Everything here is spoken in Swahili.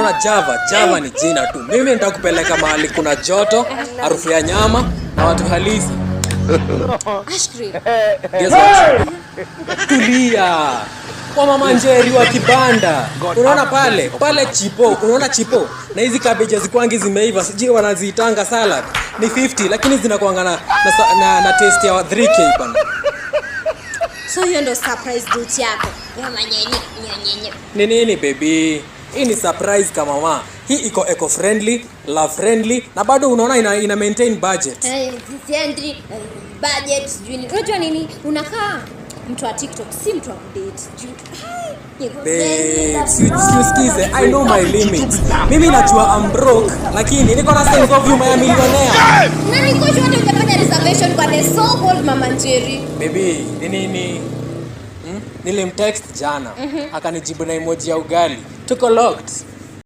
Unaona Java ni jina tu. Mimi nitakupeleka mahali kuna joto, harufu ya nyama na watu halisi. Ice cream. Guess what? Tulia. Kwa mama Njeri wa kibanda. Unaona pale chipo, unaona chipo. Na hizi cabbage zikwangi zimeiva, sijui wanaziitanga salad. Ni 50 lakini zinakuanga na taste ya 3K bana. So hiyo ndo surprise date yako. Mama nyenye. Nini baby? Hii ni surprise kama mama. Hii iko eco friendly, love friendly na bado unaona ina maintain budget. Friendly, budget. Unajua nini? Unakaa mtu wa TikTok, si mtu wa date. Sikize, I know my limits. Mimi najua I'm broke, lakini niko na sense of humor ya millionaire. Na niko jua ndio utafanya reservation kwa the so called Mama Njeri. Baby, nini? Nilimtext jana, akanijibu na emoji ya ugali. Tuko locked.